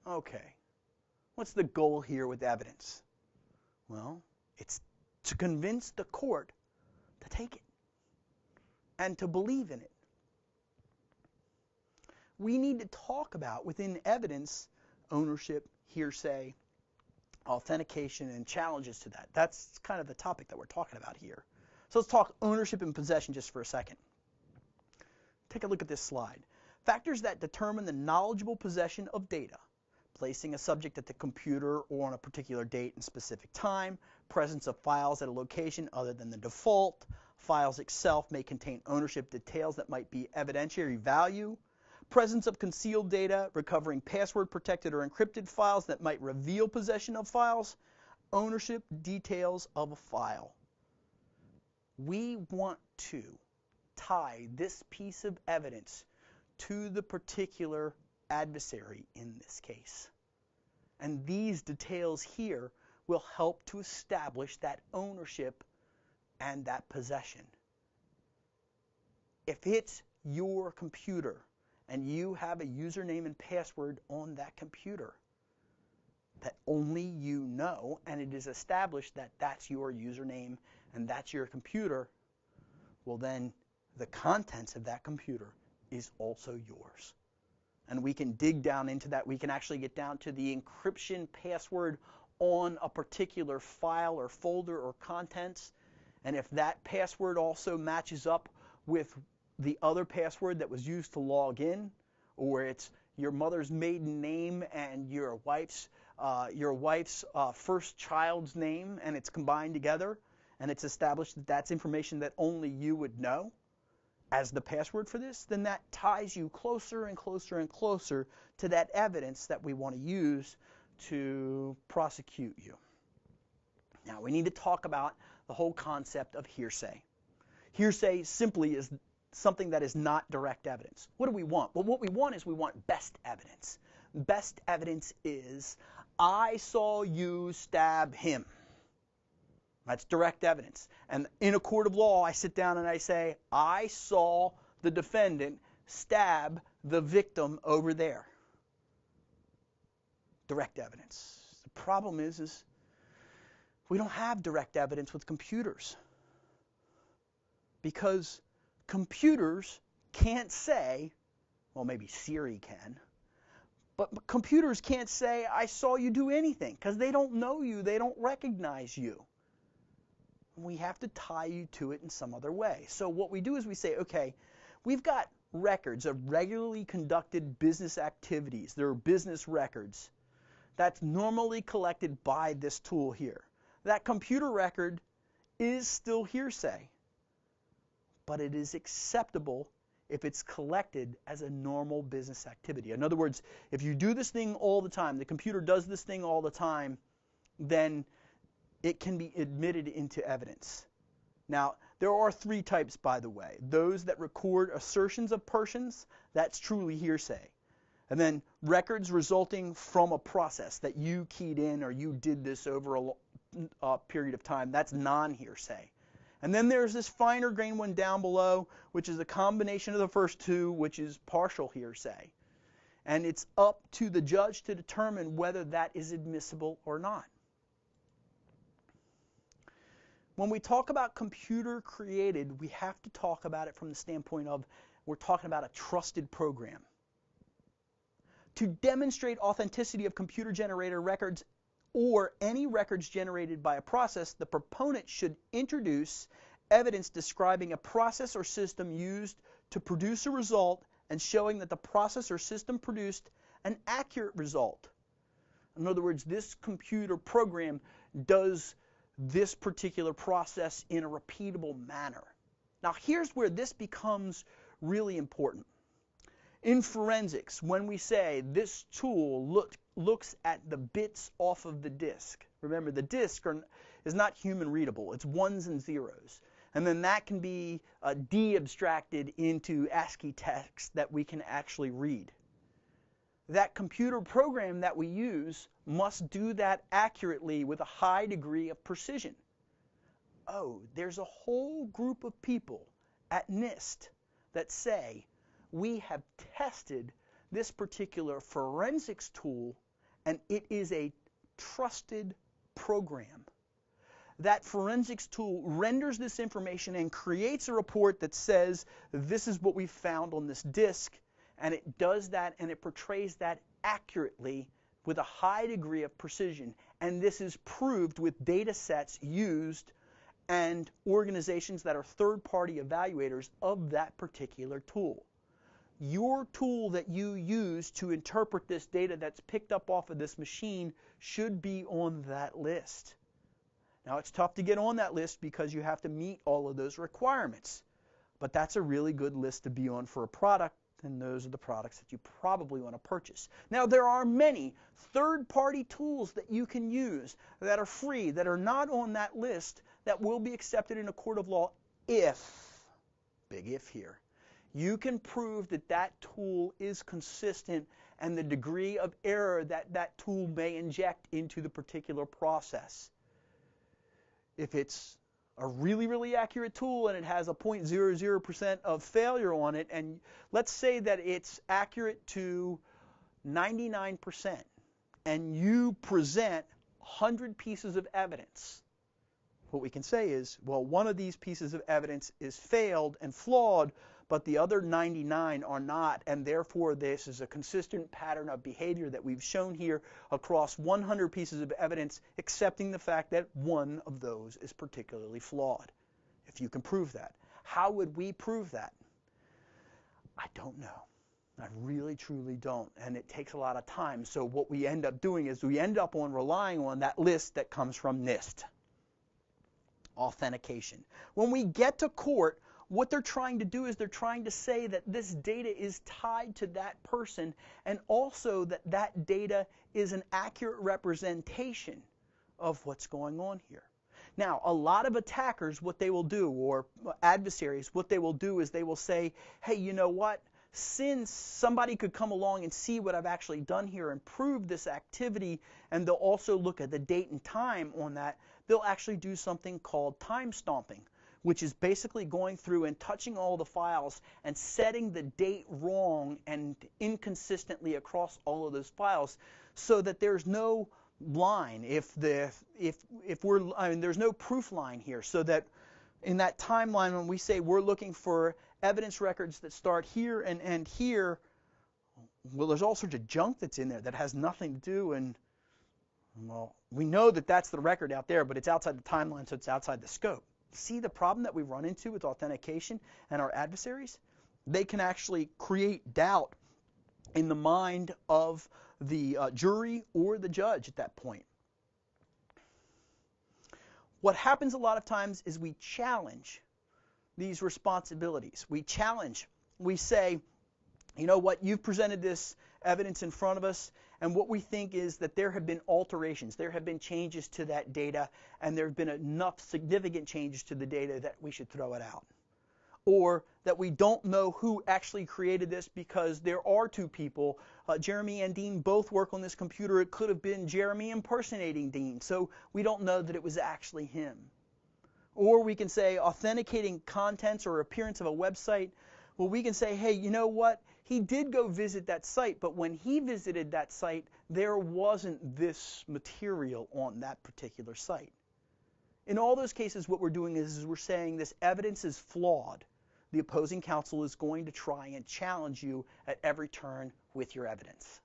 Okay, what's the goal here with evidence? Well, it's to convince the court to take it and to believe in it. We need to talk about within evidence ownership, hearsay, authentication, and challenges to that. That's kind of the topic that we're talking about here. So let's talk ownership and possession just for a second. Take a look at this slide. Factors that determine the knowledgeable possession of data. Placing a subject at the computer or on a particular date and specific time. Presence of files at a location other than the default. Files itself may contain ownership details that might be evidentiary value. Presence of concealed data, recovering password protected or encrypted files that might reveal possession of files. Ownership details of a file. We want to tie this piece of evidence to the particular adversary in this case. And these details here will help to establish that ownership and that possession. If it's your computer and you have a username and password on that computer that only you know, and it is established that that's your username and that's your computer, well then the contents of that computer is also yours. And we can dig down into that. We can actually get down to the encryption password on a particular file or folder or contents. And if that password also matches up with the other password that was used to log in, or it's your mother's maiden name and your wife's first child's name, and it's combined together, and it's established that that's information that only you would know as the password for this, then that ties you closer and closer and closer to that evidence that we want to use to prosecute you. Now, we need to talk about the whole concept of hearsay. Hearsay simply is something that is not direct evidence. What do we want? Well, what we want is we want best evidence. Best evidence is, I saw you stab him. That's direct evidence. And in a court of law, I sit down and I say, I saw the defendant stab the victim over there. Direct evidence. The problem is we don't have direct evidence with computers. Because computers can't say, well, maybe Siri can, but computers can't say, I saw you do anything, because they don't know you, they don't recognize you. We have to tie you to it in some other way. So what we do is we say, okay, we've got records of regularly conducted business activities. There are business records. That's normally collected by this tool here. That computer record is still hearsay, but it is acceptable if it's collected as a normal business activity. In other words, if you do this thing all the time, the computer does this thing all the time, then it can be admitted into evidence. Now, there are three types, by the way. Those that record assertions of persons, that's truly hearsay. And then records resulting from a process that you keyed in or you did this over a period of time, that's non-hearsay. And then there's this finer grain one down below, which is a combination of the first two, which is partial hearsay. And it's up to the judge to determine whether that is admissible or not. When we talk about computer created, we have to talk about it from the standpoint of we're talking about a trusted program. To demonstrate authenticity of computer-generated records or any records generated by a process, the proponent should introduce evidence describing a process or system used to produce a result and showing that the process or system produced an accurate result. In other words, this computer program does this particular process in a repeatable manner. Now, here's where this becomes really important. In forensics, when we say this tool looks at the bits off of the disk, remember the disk is not human readable, it's ones and zeros. And then that can be de-abstracted into ASCII text that we can actually read. That computer program that we use must do that accurately with a high degree of precision. Oh, there's a whole group of people at NIST that say, we have tested this particular forensics tool and it is a trusted program. That forensics tool renders this information and creates a report that says, this is what we found on this disk, and it does that and it portrays that accurately with a high degree of precision. And this is proved with data sets used and organizations that are third-party evaluators of that particular tool. Your tool that you use to interpret this data that's picked up off of this machine should be on that list. Now, it's tough to get on that list because you have to meet all of those requirements. But that's a really good list to be on for a product, and those are the products that you probably want to purchase. Now, there are many third-party tools that you can use that are free, that are not on that list, that will be accepted in a court of law if, big if here, you can prove that that tool is consistent and the degree of error that that tool may inject into the particular process. If it's a really, really accurate tool and it has a 0.00% of failure on it, and let's say that it's accurate to 99%, and you present 100 pieces of evidence, what we can say is, well, one of these pieces of evidence is failed and flawed, but the other 99 are not, and therefore this is a consistent pattern of behavior that we've shown here across 100 pieces of evidence, accepting the fact that one of those is particularly flawed. If you can prove that. How would we prove that? I don't know. I really, truly don't, and it takes a lot of time. So what we end up doing is we end up relying on that list that comes from NIST. Authentication. When we get to court, what they're trying to do is they're trying to say that this data is tied to that person, and also that that data is an accurate representation of what's going on here. Now, a lot of attackers, what they will do, or adversaries, what they will do is they will say, hey, you know what? Since somebody could come along and see what I've actually done here and prove this activity, and they'll also look at the date and time on that, they'll actually do something called time stomping, which is basically going through and touching all the files and setting the date wrong and inconsistently across all of those files, so that there's no line. There's no proof line here, so that in that timeline when we say we're looking for evidence records that start here and end here, well, there's all sorts of junk that's in there that has nothing to do, and well, we know that that's the record out there, but it's outside the timeline, so it's outside the scope. See the problem that we run into with authentication and our adversaries? They can actually create doubt in the mind of the jury or the judge at that point. What happens a lot of times is we challenge these responsibilities. We challenge. We say, you know what, you've presented this evidence in front of us, and what we think is that there have been alterations, there have been changes to that data, and there have been enough significant changes to the data that we should throw it out. Or that we don't know who actually created this because there are two people, Jeremy and Dean both work on this computer. It could have been Jeremy impersonating Dean, so we don't know that it was actually him. Or we can say authenticating contents or appearance of a website. Well, we can say, hey, you know what? He did go visit that site, but when he visited that site, there wasn't this material on that particular site. In all those cases, what we're doing is we're saying this evidence is flawed. The opposing counsel is going to try and challenge you at every turn with your evidence.